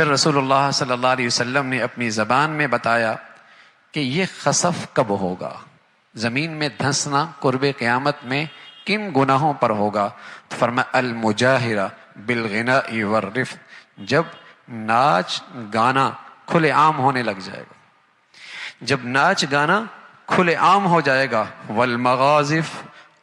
پھر رسول اللہ صلی اللہ علیہ وسلم نے اپنی زبان میں بتایا کہ یہ خسف کب ہوگا، زمین میں دھنسنا قرب قیامت میں کن گناہوں پر ہوگا؟ تو فرمایا المجاہرہ بالغناء والرفث، جب ناچ گانا کھلے عام ہونے لگ جائے گا، جب ناچ گانا کھلے عام ہو جائے گا، والمغازف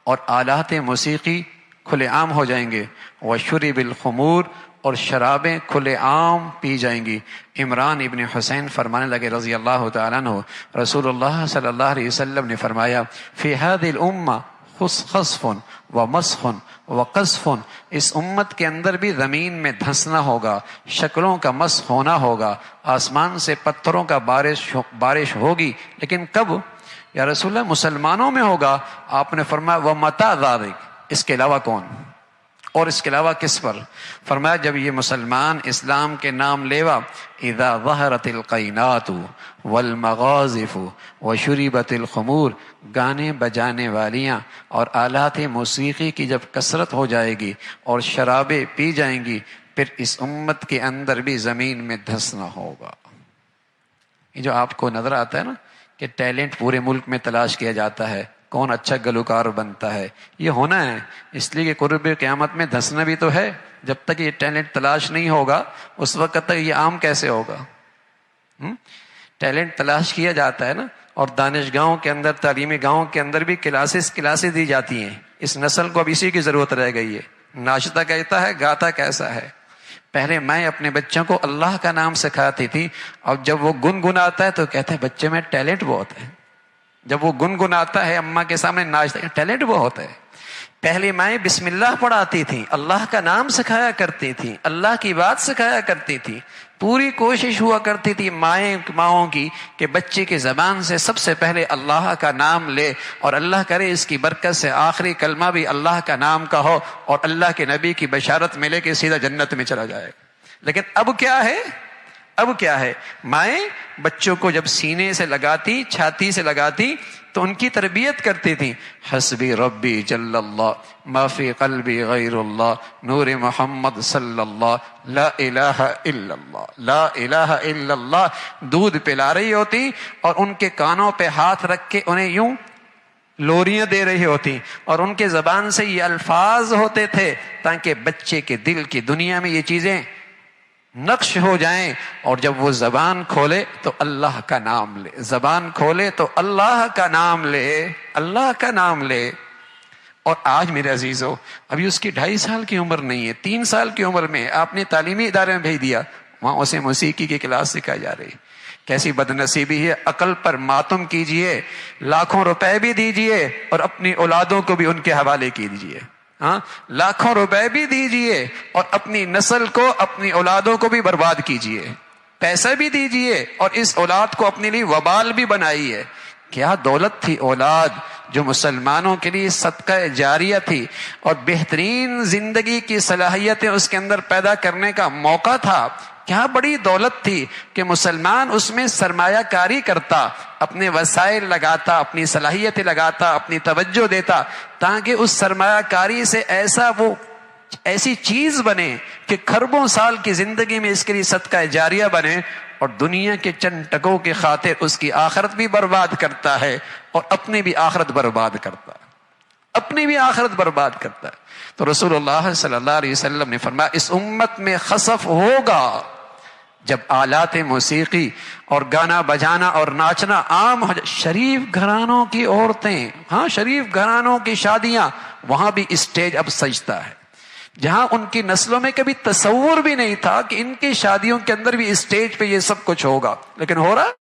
اور آلات موسیقی کھلے عام ہو جائیں گے، وشرب الخمور اور شرابیں کھلے عام پی جائیں گی۔ عمران ابن حسین فرمانے لگے رضی اللہ تعالیٰ عنہ، رسول اللہ صلی اللہ علیہ وسلم نے فرمایا فی هذه الامہ خسف ومسخ وقذف، اس امت کے اندر بھی زمین میں دھنسنا ہوگا، شکلوں کا مسخ ہونا ہوگا، آسمان سے پتھروں کا بارش ہوگی، لیکن کب یا رسول اللہ؟ مسلمانوں میں ہوگا۔ آپ نے فرمایا ومتى ذلك، اس کے علاوہ کون، اور اس کے علاوہ کس پر؟ فرمایا جب یہ مسلمان اسلام کے نام لیوا، اذا ظہرت القینات والمغازف وشربت الخمور، گانے بجانے والیاں اور آلات موسیقی کی جب کثرت ہو جائے گی اور شرابیں پی جائیں گی، پھر اس امت کے اندر بھی زمین میں دھنسنا ہوگا۔ یہ جو آپ کو نظر آتا ہے نا کہ ٹیلنٹ پورے ملک میں تلاش کیا جاتا ہے، کون اچھا گلوکار بنتا ہے، یہ ہونا ہے، اس لیے کہ قرب قیامت میں دھنسنا بھی تو ہے۔ جب تک یہ ٹیلنٹ تلاش نہیں ہوگا اس وقت تک یہ عام کیسے ہوگا؟ ٹیلنٹ تلاش کیا جاتا ہے نا، اور دانشگاہوں کے اندر، تعلیمی گاہوں کے اندر بھی کلاسز دی جاتی ہیں۔ اس نسل کو اب اسی کی ضرورت رہ گئی ہے، ناشتہ کہتا ہے، گاتا کیسا ہے۔ پہلے میں اپنے بچوں کو اللہ کا نام سکھاتی تھی، اور جب وہ گنگناتا ہے تو کہتے ہیں بچے میں ٹیلنٹ بہت ہے۔ جب وہ گنگناتا ہے اماں کے سامنے ناچتا ہے، ٹیلنٹ بہت ہے۔ پہلی مائیں بسم اللہ پڑھاتی تھیں، اللہ کا نام سکھایا کرتی تھیں، اللہ کی بات سکھایا کرتی تھی، پوری کوشش ہوا کرتی تھی ماؤں کی کہ بچے کی زبان سے سب سے پہلے اللہ کا نام لے، اور اللہ کرے اس کی برکت سے آخری کلمہ بھی اللہ کا نام کا ہو، اور اللہ کے نبی کی بشارت ملے کہ سیدھا جنت میں چلا جائے۔ لیکن اب کیا ہے، مائیں بچوں کو جب سینے سے لگاتی، چھاتی سے لگاتی تو ان کی تربیت کرتی تھی، حسبی ربی جل اللہ ما فی قلبی غیر اللہ نور محمد صلی اللہ لا الہ الا اللہ لا الہ الا اللہ، دودھ پلا رہی ہوتی اور ان کے کانوں پہ ہاتھ رکھ کے انہیں یوں لوریاں دے رہی ہوتی، اور ان کے زبان سے یہ الفاظ ہوتے تھے تاکہ بچے کے دل کی دنیا میں یہ چیزیں نقش ہو جائیں، اور جب وہ زبان کھولے تو اللہ کا نام لے، زبان کھولے تو اللہ کا نام لے، اللہ کا نام لے۔ اور آج میرے عزیزو، ابھی اس کی 2.5 سال کی عمر نہیں ہے، 3 سال کی عمر میں آپ نے تعلیمی ادارے میں بھیج دیا، وہاں اسے موسیقی کی کلاس سکھائی جا رہی۔ کیسی بدنصیبی ہے، عقل پر ماتم کیجئے، لاکھوں روپے بھی دیجئے اور اپنی اولادوں کو بھی ان کے حوالے کیجئے، لاکھوں روپے بھی دیجئے اور اپنی نسل کو، اپنی اولادوں کو بھی برباد کیجئے، پیسہ بھی دیجئے اور اس اولاد کو اپنے لیے وبال بھی بنائیے۔ کیا دولت تھی اولاد، جو مسلمانوں کے لیے صدقہ جاریہ تھی، اور بہترین زندگی کی صلاحیتیں اس کے اندر پیدا کرنے کا موقع تھا۔ کیا بڑی دولت تھی کہ مسلمان اس میں سرمایہ کاری کرتا، اپنے وسائل لگاتا، اپنی صلاحیتیں لگاتا، اپنی توجہ دیتا، تاکہ اس سرمایہ کاری سے ایسی چیز بنے کہ کھربوں سال کی زندگی میں اس کے لیے صدقہ جاریہ بنے، اور دنیا کے چند ٹکوں کی خاطر اس کی آخرت بھی برباد کرتا ہے اور اپنی بھی آخرت برباد کرتا ہے، اپنی بھی آخرت برباد کرتا ہے۔ تو رسول اللہ صلی اللہ علیہ وسلم نے فرمایا اس امت میں خسف ہوگا جب آلات موسیقی اور گانا بجانا اور ناچنا عام ہو جائے۔ شریف گھرانوں کی عورتیں، شریف گھرانوں کی شادیاں، وہاں بھی اسٹیج اب سجتا ہے، جہاں ان کی نسلوں میں کبھی تصور بھی نہیں تھا کہ ان کی شادیوں کے اندر بھی اسٹیج پہ یہ سب کچھ ہوگا، لیکن ہو رہا ہے۔